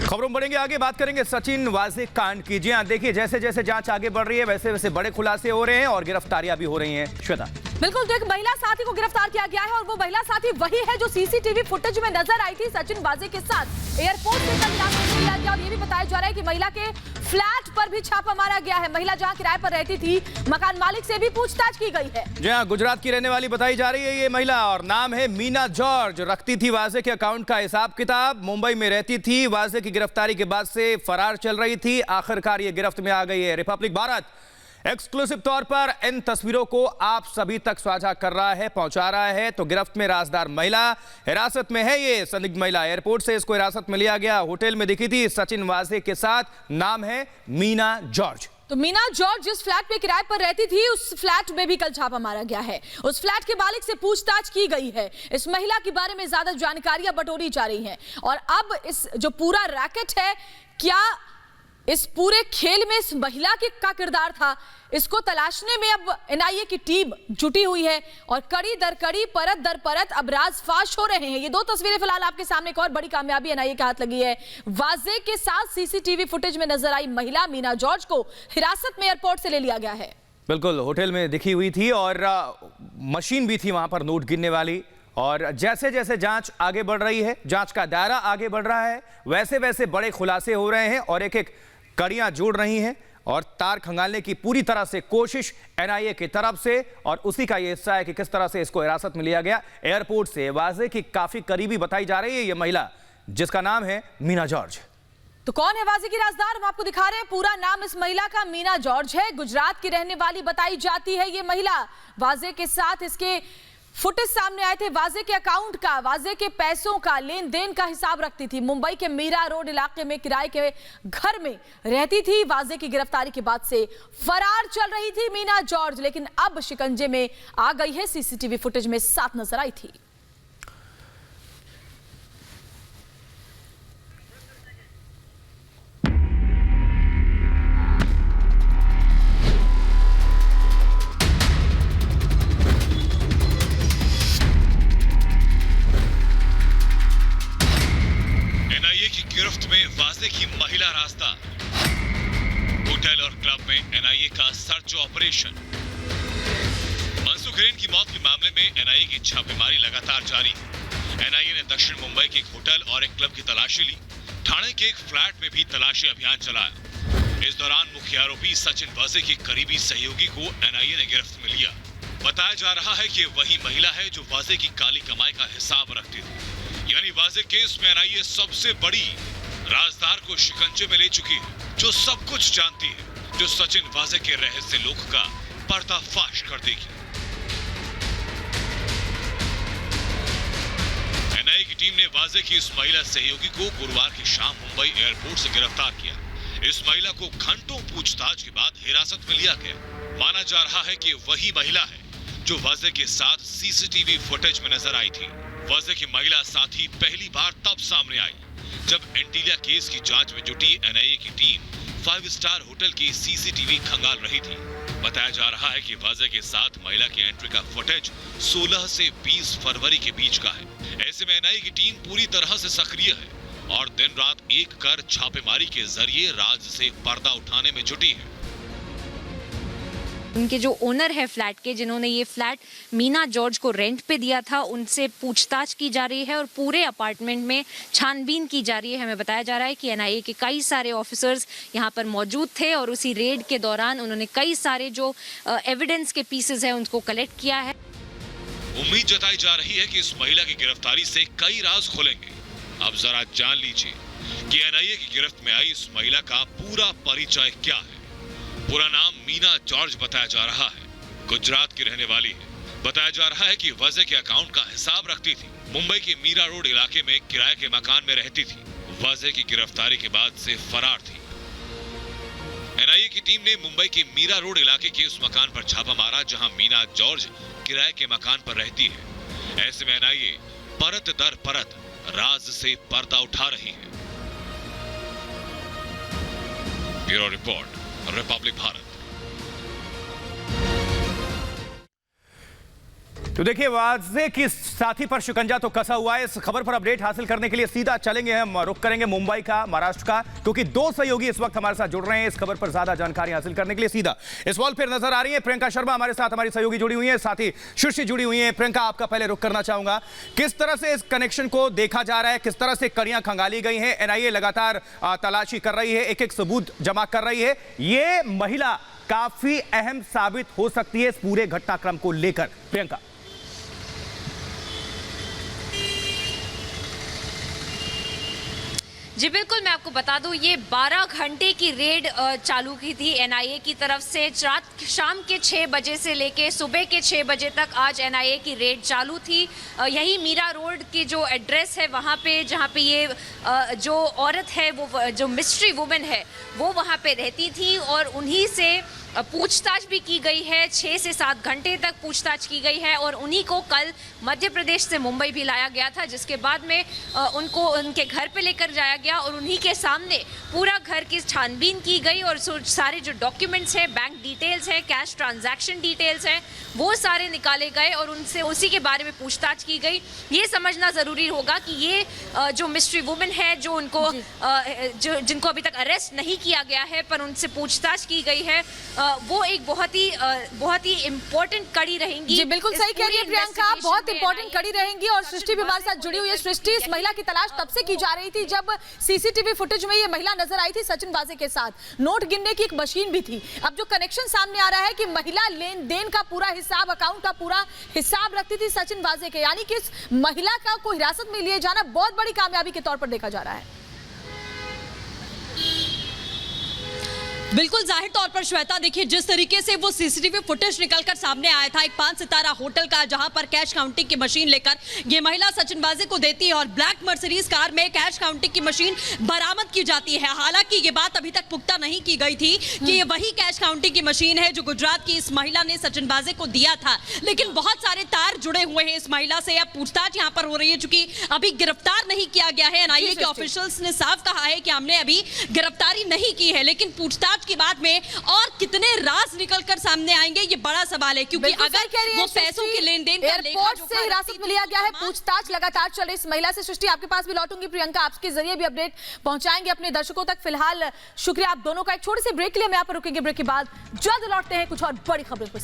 खबरों में बढ़ेंगे आगे, बात करेंगे सचिन वाजे कांड की। जी हाँ, देखिए जैसे जैसे जांच आगे बढ़ रही है वैसे वैसे बड़े खुलासे हो रहे हैं और गिरफ्तारियां भी हो रही हैं। श्वेता, बिल्कुल, तो एक महिला साथी को गिरफ्तार किया गया है और वो महिला साथी वही है जो सीसीटीवी फुटेज में नजर आई थी सचिन वाजे के साथ। एयरपोर्ट से कल लिया गया और ये भी बताया जा रहा है कि महिला के फ्लैट पर भी छापा मारा गया है। महिला जहां किराए पर रहती थी, मकान मालिक से भी पूछताछ की गई है। जी हाँ, गुजरात की रहने वाली बताई जा रही है ये महिला और नाम है मीना जॉर्ज। रखती थी वाजे के अकाउंट का हिसाब किताब, मुंबई में रहती थी। वाजे की गिरफ्तारी के बाद से फरार चल रही थी, आखिरकार ये गिरफ्त में आ गई है। रिपब्लिक भारत एक्सक्लूसिव तौर पर इन तस्वीरों को आप सभी तक साझा कर रहा है, पहुंचा रहा है। तो गिरफ्त में राजदार महिला हिरासत में है। ये संदिग्ध महिला एयरपोर्ट से इसको हिरासत में लिया गया, होटल में दिखी थी सचिन वाजे के साथ। नाम है मीना जॉर्ज। तो मीना जॉर्ज जिस फ्लैट पे किराए पर रहती थी उस फ्लैट में भी कल छापा मारा गया है। उस फ्लैट के मालिक से पूछताछ की गई है। इस महिला के बारे में ज्यादा जानकारियां बटोरी जा रही हैं और अब इस जो पूरा रैकेट है, क्या इस पूरे खेल में इस महिला का किरदार था, इसको तलाशने में अब एनआईए की टीम जुटी हुई है और कड़ी दर कड़ी, परत दर परत अब राज फाश हो रहे हैं। ये दो तस्वीरें फिलहाल आपके सामने। एक और बड़ी कामयाबी एनआईए के हाथ लगी है। वाजे के साथ सीसीटीवी फुटेज में नजर आई महिला मीना जॉर्ज को हिरासत में एयरपोर्ट से ले लिया गया है। बिल्कुल, होटल में दिखी हुई थी और मशीन भी थी वहां पर नोट गिनने वाली। और जैसे जैसे जांच आगे बढ़ रही है, जांच का दायरा आगे बढ़ रहा है, वैसे वैसे बड़े खुलासे हो रहे हैं और एक एक कड़ियां जुड़ रही हैं और तार खंगालने की पूरी तरह से कोशिश एनआईए की तरफ से। और उसी का ये हिस्सा है कि किस तरह से इसको हिरासत में लिया गया एयरपोर्ट से। वाजे की काफी करीबी बताई जा रही है ये महिला, जिसका नाम है मीना जॉर्ज। तो कौन है वाजे की राजदार, हम आपको दिखा रहे हैं। पूरा नाम इस महिला का मीना जॉर्ज है। गुजरात की रहने वाली बताई जाती है ये महिला। वाजे के साथ इसके फुटेज सामने आए थे, वाजे के अकाउंट का, वाजे के पैसों का, लेन देन का हिसाब रखती थी। मुंबई के मीरा रोड इलाके में किराए के घर में रहती थी। वाजे की गिरफ्तारी के बाद से फरार चल रही थी मीना जॉर्ज, लेकिन अब शिकंजे में आ गई है। सीसीटीवी फुटेज में साथ नजर आई थी। गिरफ्त में वाजे की महिला राजदार। होटल और क्लब में एनआईए का सर्च ऑपरेशन। मनसूख हिरेन की मौत के मामले में एनआईए की छापेमारी लगातार जारी है। एनआईए ने दक्षिण मुंबई के एक होटल और एक क्लब की तलाशी ली। ठाणे के एक फ्लैट में भी तलाशी अभियान चलाया। इस दौरान मुख्य आरोपी सचिन वाजे के करीबी सहयोगी को एनआईए ने गिरफ्त में लिया। बताया जा रहा है कि वही महिला है जो वाजे की काली कमाई का हिसाब रखती थी। यानी वाजे केस में एनआईए सबसे बड़ी राजदार को शिकंजे में ले चुकी है, जो सब कुछ जानती है, जो सचिन वाजे के रहस्य लोक का पर्दाफाश कर देगी। एनआईए की टीम ने वाजे की इस महिला सहयोगी को गुरुवार की शाम मुंबई एयरपोर्ट से गिरफ्तार किया। इस महिला को घंटों पूछताछ के बाद हिरासत में लिया गया। माना जा रहा है कि वही महिला है जो वाजे के साथ सीसीटीवी फुटेज में नजर आई थी। वाजे की महिला साथी पहली बार तब सामने आई जब एंटीलिया केस की जांच में जुटी एनआईए की टीम 5 स्टार होटल की सीसीटीवी खंगाल रही थी। बताया जा रहा है कि वाजे के साथ महिला की एंट्री का फुटेज 16 से 20 फरवरी के बीच का है। ऐसे में एनआईए की टीम पूरी तरह से सक्रिय है और दिन रात एक कर छापेमारी के जरिए राज से पर्दा उठाने में जुटी है। उनके जो ओनर है फ्लैट के, जिन्होंने ये फ्लैट मीना जॉर्ज को रेंट पे दिया था, उनसे पूछताछ की जा रही है और पूरे अपार्टमेंट में छानबीन की जा रही है। हमें बताया जा रहा है कि एनआईए के कई सारे ऑफिसर्स यहाँ पर मौजूद थे और उसी रेड के दौरान उन्होंने कई सारे जो एविडेंस के पीसेस हैं उनको कलेक्ट किया है। उम्मीद जताई जा रही है कि इस महिला की गिरफ्तारी से कई राज खुलेंगे। अब जरा जान लीजिए कि एनआईए की गिरफ्त में आई इस महिला का पूरा परिचय क्या है। पूरा नाम मीना जॉर्ज बताया जा रहा है। गुजरात की रहने वाली है। बताया जा रहा है कि वाजे के अकाउंट का हिसाब रखती थी। मुंबई के मीरा रोड इलाके में किराए के मकान में रहती थी। वाजे की गिरफ्तारी के बाद से फरार थी। एनआईए की टीम ने मुंबई के मीरा रोड इलाके के उस मकान पर छापा मारा जहां मीना जॉर्ज किराए के मकान पर रहती है। ऐसे में एनआईए परत दर परत राज से पर्दा उठा रही है। Bureau report, Republic Bharat. तो देखिए, वाजे की साथी पर शिकंजा तो कसा हुआ है। इस खबर पर अपडेट हासिल करने के लिए सीधा चलेंगे, हम रुख करेंगे मुंबई का, महाराष्ट्र का, क्योंकि दो सहयोगी इस वक्त हमारे साथ जुड़ रहे हैं इस खबर पर ज्यादा जानकारी हासिल करने के लिए। सीधा इस वॉल पर नजर आ रही है प्रियंका शर्मा हमारे साथ, हमारी सहयोगी जुड़ी हुई है, साथ ही सृष्टि जुड़ी हुई है। प्रियंका, आपका पहले रुख करना चाहूंगा, किस तरह से इस कनेक्शन को देखा जा रहा है, किस तरह से कड़ियां खंगाली गई हैं, एनआईए लगातार तलाशी कर रही है, एक एक सबूत जमा कर रही है, ये महिला काफी अहम साबित हो सकती है इस पूरे घटनाक्रम को लेकर। प्रियंका। जी बिल्कुल, मैं आपको बता दूं, ये 12 घंटे की रेड चालू की थी एनआईए की तरफ से। शाम के 6 बजे से लेके सुबह के 6 बजे तक आज एनआईए की रेड चालू थी। यही मीरा रोड की जो एड्रेस है वहाँ पे, जहाँ पे ये जो औरत है, वो जो मिस्ट्री वुमेन है, वो वहाँ पे रहती थी और उन्हीं से पूछताछ भी की गई है। 6 से 7 घंटे तक पूछताछ की गई है और उन्हीं को कल मध्य प्रदेश से मुंबई भी लाया गया था, जिसके बाद में उनको उनके घर पे लेकर जाया गया और उन्हीं के सामने पूरा घर की छानबीन की गई और सारे जो डॉक्यूमेंट्स हैं, बैंक डिटेल्स हैं, कैश ट्रांजैक्शन डिटेल्स हैं, वो सारे निकाले गए और उनसे उसी के बारे में पूछताछ की गई। ये समझना ज़रूरी होगा कि ये जो मिस्ट्री वुमेन है, जो उनको जिनको अभी तक अरेस्ट नहीं किया गया है पर उनसे पूछताछ की गई है, वो एक बहुत ही इम्पोर्टेंट कड़ी रहेंगी। जी बिल्कुल सही कह रही है प्रियंका, बहुत इंपॉर्टेंट कड़ी रहेंगी। और सृष्टि भी हमारे साथ जुड़ी हुई है। सृष्टि, इस महिला की तलाश तब से की जा रही थी जब सीसीटीवी फुटेज में ये महिला नजर आई थी सचिन वाजे के साथ। नोट गिनने की एक मशीन भी थी। अब जो कनेक्शन सामने आ रहा है कि महिला लेन देन का पूरा हिसाब, अकाउंट का पूरा हिसाब रखती थी सचिन वाजे के, यानी कि इस महिला का को हिरासत में लिए जाना बहुत बड़ी कामयाबी के तौर पर देखा जा रहा है। बिल्कुल, जाहिर तौर पर श्वेता, देखिए जिस तरीके से वो सीसीटीवी फुटेज निकलकर सामने आया था एक 5 सितारा होटल का, जहां पर कैश काउंटिंग की मशीन लेकर ये महिला सचिन वाजे को देती है और ब्लैक मर्सिडीज कार में कैश काउंटिंग की मशीन बरामद की जाती है। हालांकि ये बात अभी तक पुख्ता नहीं की गई थी कि ये वही कैश काउंटिंग की मशीन है जो गुजरात की इस महिला ने सचिन वाजे को दिया था, लेकिन बहुत सारे तार जुड़े हुए हैं इस महिला से। अब पूछताछ यहाँ पर हो रही है, चूंकि अभी गिरफ्तार नहीं किया गया है। एनआईए के ऑफिशियल्स ने साफ कहा है कि हमने अभी गिरफ्तारी नहीं की है, लेकिन पूछताछ की बाद में और कितने राज निकलकर सामने आएंगे, ये बड़ा सवाल है। क्योंकि अगर वो पैसों के लेन देन का एयरपोर्ट से हिरासत में लिया गया है, पूछताछ लगातार चल रही इस महिला से। सृष्टि, आपके पास भी लौटूंगी। प्रियंका, आपके जरिए भी अपडेट पहुंचाएंगे अपने दर्शकों तक। फिलहाल शुक्रिया आप दोनों का। एक छोटे से ब्रेक के लिए हम यहाँ पर रुकेंगे, ब्रेक के बाद जल्द लौटते हैं कुछ और बड़ी खबरों के साथ।